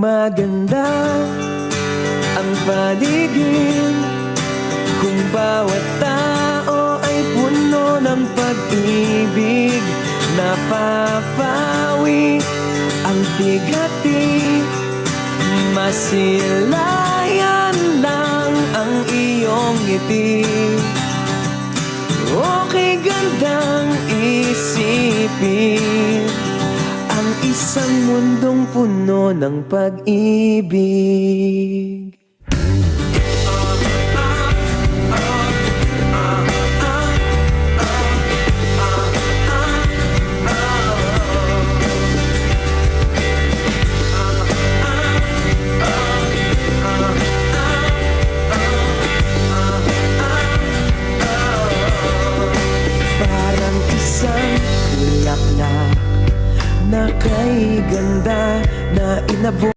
maganda ang paligid, kung bawat tao ay puno ng pag-ibig, napapawi ang bigati, masilayan lang ang iyong ngiti. Okay, gandang isipin ang isang mundong puno ng pag-ibig.